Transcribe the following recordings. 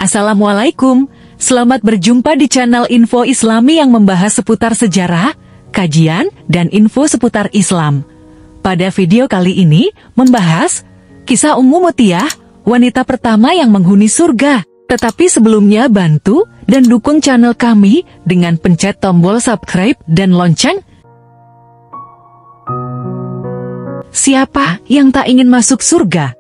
Assalamualaikum, selamat berjumpa di channel Info Islami yang membahas seputar sejarah, kajian, dan info seputar Islam. Pada video kali ini, membahas kisah Ummu Mutiyah, wanita pertama yang menghuni surga. Tetapi sebelumnya bantu dan dukung channel kami dengan pencet tombol subscribe dan lonceng. Siapa yang tak ingin masuk surga?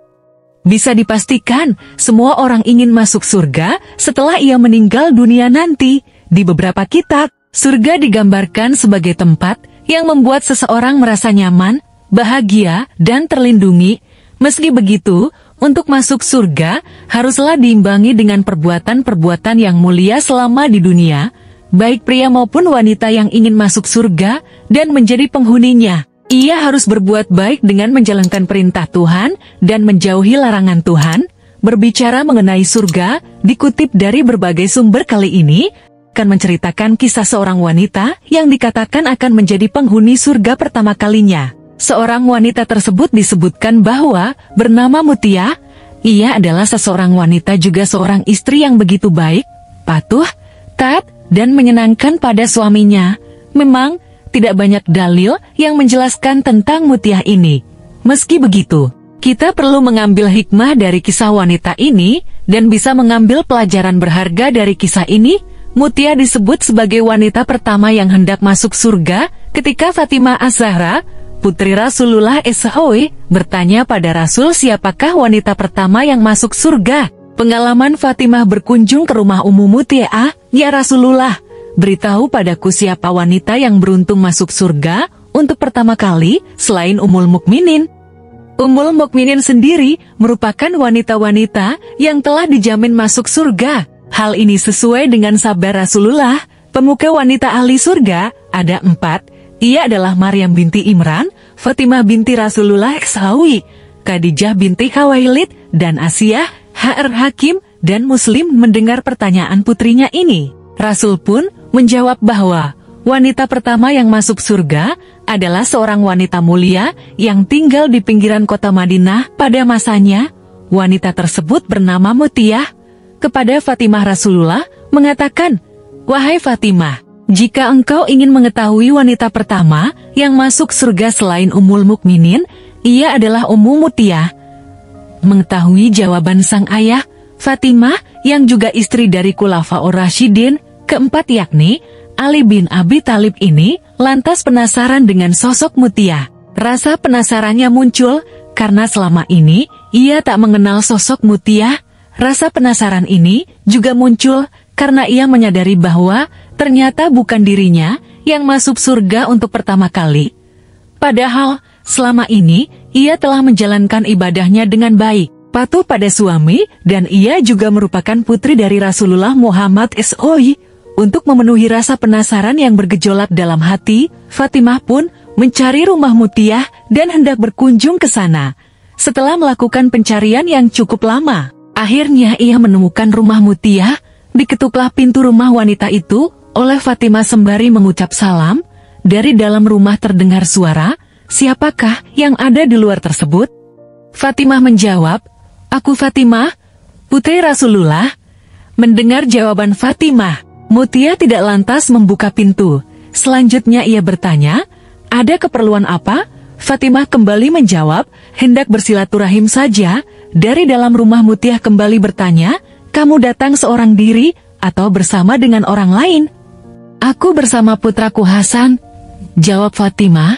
Bisa dipastikan, semua orang ingin masuk surga setelah ia meninggal dunia nanti. Di beberapa kitab, surga digambarkan sebagai tempat yang membuat seseorang merasa nyaman, bahagia, dan terlindungi. Meski begitu, untuk masuk surga, haruslah diimbangi dengan perbuatan-perbuatan yang mulia selama di dunia, baik pria maupun wanita yang ingin masuk surga dan menjadi penghuninya. Ia harus berbuat baik dengan menjalankan perintah Tuhan dan menjauhi larangan Tuhan. Berbicara mengenai surga, dikutip dari berbagai sumber kali ini, akan menceritakan kisah seorang wanita yang dikatakan akan menjadi penghuni surga pertama kalinya. Seorang wanita tersebut disebutkan bahwa bernama Mutiyah. Ia adalah seseorang wanita juga seorang istri yang begitu baik, patuh, taat, dan menyenangkan pada suaminya. Memang, tidak banyak dalil yang menjelaskan tentang Mutiyah ini. Meski begitu, kita perlu mengambil hikmah dari kisah wanita ini dan bisa mengambil pelajaran berharga dari kisah ini. Mutiyah disebut sebagai wanita pertama yang hendak masuk surga ketika Fatimah Az-Zahra, putri Rasulullah SAW, bertanya pada Rasul siapakah wanita pertama yang masuk surga. Pengalaman Fatimah berkunjung ke rumah Ummu Mutiyah, "Ya Rasulullah, beritahu padaku siapa wanita yang beruntung masuk surga untuk pertama kali selain Ummul Mukminin." Ummul Mukminin sendiri merupakan wanita-wanita yang telah dijamin masuk surga. Hal ini sesuai dengan sabda Rasulullah, pemuka wanita ahli surga ada 4. Ia adalah Maryam binti Imran, Fatimah binti Rasulullah SAW, Khadijah binti Khawailid, dan Asiyah HR Hakim. Dan Muslim mendengar pertanyaan putrinya ini. Rasul pun menjawab bahwa wanita pertama yang masuk surga adalah seorang wanita mulia yang tinggal di pinggiran kota Madinah pada masanya. Wanita tersebut bernama Mutiyah. Kepada Fatimah Rasulullah mengatakan, "Wahai Fatimah, jika engkau ingin mengetahui wanita pertama yang masuk surga selain Ummul Mukminin, ia adalah Ummu Mutiyah." Mengetahui jawaban sang ayah, Fatimah yang juga istri dari Khulafaur Rasyidin keempat yakni Ali bin Abi Thalib ini lantas penasaran dengan sosok Mutiyah. Rasa penasarannya muncul karena selama ini ia tak mengenal sosok Mutiyah. Rasa penasaran ini juga muncul karena ia menyadari bahwa ternyata bukan dirinya yang masuk surga untuk pertama kali. Padahal selama ini ia telah menjalankan ibadahnya dengan baik, patuh pada suami, dan ia juga merupakan putri dari Rasulullah Muhammad SAW. Untuk memenuhi rasa penasaran yang bergejolak dalam hati, Fatimah pun mencari rumah Mutiyah dan hendak berkunjung ke sana. Setelah melakukan pencarian yang cukup lama, akhirnya ia menemukan rumah Mutiyah. Diketuklah pintu rumah wanita itu oleh Fatimah sembari mengucap salam. Dari dalam rumah terdengar suara, "Siapakah yang ada di luar tersebut?" Fatimah menjawab, "Aku Fatimah, putri Rasulullah." Mendengar jawaban Fatimah, Mutiyah tidak lantas membuka pintu. Selanjutnya ia bertanya, "Ada keperluan apa?" Fatimah kembali menjawab, "Hendak bersilaturahim saja." Dari dalam rumah Mutiyah kembali bertanya, "Kamu datang seorang diri atau bersama dengan orang lain?" "Aku bersama putraku Hasan," jawab Fatimah.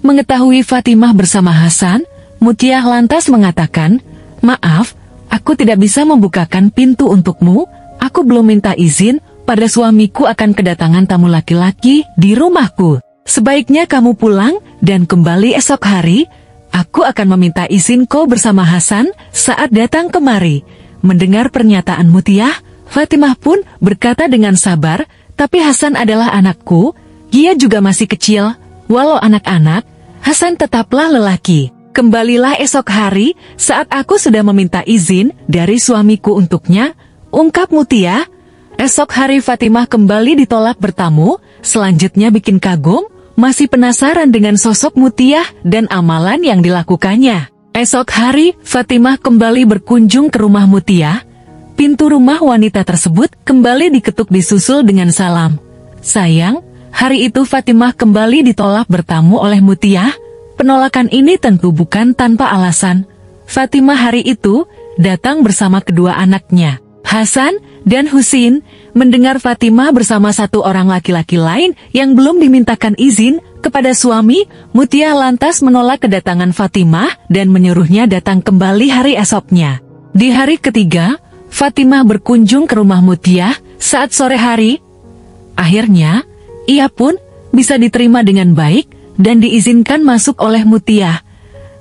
Mengetahui Fatimah bersama Hasan, Mutiyah lantas mengatakan, "Maaf, aku tidak bisa membukakan pintu untukmu. Aku belum minta izin pada suamiku akan kedatangan tamu laki-laki di rumahku. Sebaiknya kamu pulang dan kembali esok hari. Aku akan meminta izin kau bersama Hasan saat datang kemari." Mendengar pernyataan Mutiyah, Fatimah pun berkata dengan sabar, "Tapi Hasan adalah anakku, dia juga masih kecil. Walau anak-anak, Hasan tetaplah lelaki. Kembalilah esok hari saat aku sudah meminta izin dari suamiku untuknya," ungkap Mutiyah. Esok hari Fatimah kembali ditolak bertamu. Selanjutnya bikin kagum, masih penasaran dengan sosok Mutiyah dan amalan yang dilakukannya. Esok hari, Fatimah kembali berkunjung ke rumah Mutiyah. pintu rumah wanita tersebut kembali diketuk disusul dengan salam. Sayang, hari itu Fatimah kembali ditolak bertamu oleh Mutiah. Penolakan ini tentu bukan tanpa alasan. Fatimah hari itu datang bersama kedua anaknya, Hasan dan Husin. Mendengar Fatimah bersama satu orang laki-laki lain yang belum dimintakan izin kepada suami, Mutiah lantas menolak kedatangan Fatimah dan menyuruhnya datang kembali hari esoknya. Di hari ketiga, Fatimah berkunjung ke rumah Mutiah saat sore hari. Akhirnya, ia pun bisa diterima dengan baik dan diizinkan masuk oleh Mutiah.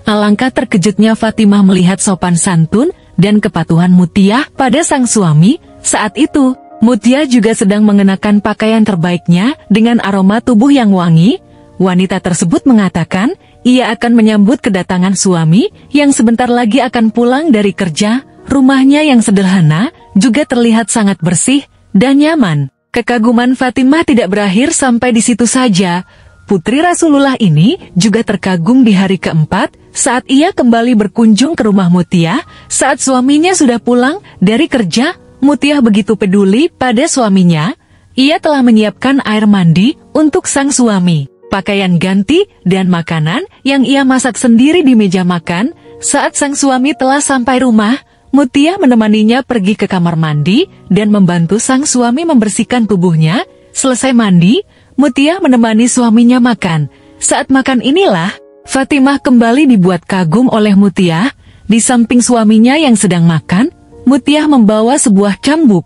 Alangkah terkejutnya Fatimah melihat sopan santun dan kepatuhan Mutiah pada sang suami. Saat itu, Mutiah juga sedang mengenakan pakaian terbaiknya dengan aroma tubuh yang wangi. Wanita tersebut mengatakan, ia akan menyambut kedatangan suami yang sebentar lagi akan pulang dari kerja. Rumahnya yang sederhana juga terlihat sangat bersih dan nyaman. Kekaguman Fatimah tidak berakhir sampai di situ saja. Putri Rasulullah ini juga terkagum di hari keempat saat ia kembali berkunjung ke rumah Mutiah. Saat suaminya sudah pulang dari kerja, Mutiah begitu peduli pada suaminya. Ia telah menyiapkan air mandi untuk sang suami, pakaian ganti, dan makanan yang ia masak sendiri di meja makan. Saat sang suami telah sampai rumah, Mutiah menemaninya pergi ke kamar mandi dan membantu sang suami membersihkan tubuhnya. Selesai mandi, Mutiah menemani suaminya makan. Saat makan inilah, Fatimah kembali dibuat kagum oleh Mutiah. Di samping suaminya yang sedang makan, Mutiah membawa sebuah cambuk.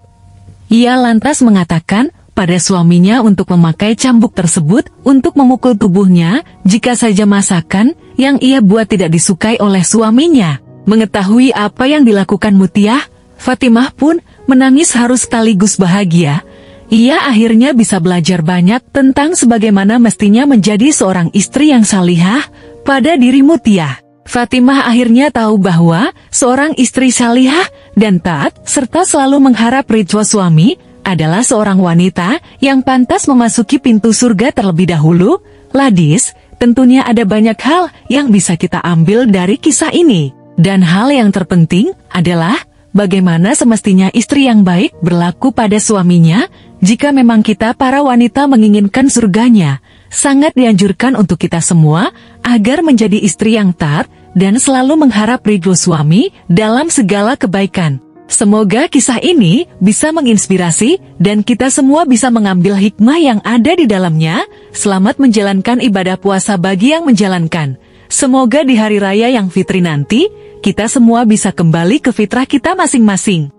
Ia lantas mengatakan pada suaminya untuk memakai cambuk tersebut untuk memukul tubuhnya jika saja masakan yang ia buat tidak disukai oleh suaminya. Mengetahui apa yang dilakukan Mutiah, Fatimah pun menangis harus sekaligus bahagia. Ia akhirnya bisa belajar banyak tentang sebagaimana mestinya menjadi seorang istri yang salihah pada diri Mutiah. Fatimah akhirnya tahu bahwa seorang istri salihah dan taat serta selalu mengharap ridho suami adalah seorang wanita yang pantas memasuki pintu surga terlebih dahulu. Ladies, tentunya ada banyak hal yang bisa kita ambil dari kisah ini. Dan hal yang terpenting adalah bagaimana semestinya istri yang baik berlaku pada suaminya. Jika memang kita para wanita menginginkan surganya, sangat dianjurkan untuk kita semua agar menjadi istri yang taat dan selalu mengharap ridho suami dalam segala kebaikan. Semoga kisah ini bisa menginspirasi dan kita semua bisa mengambil hikmah yang ada di dalamnya. Selamat menjalankan ibadah puasa bagi yang menjalankan. Semoga di hari raya yang fitri nanti, kita semua bisa kembali ke fitrah kita masing-masing.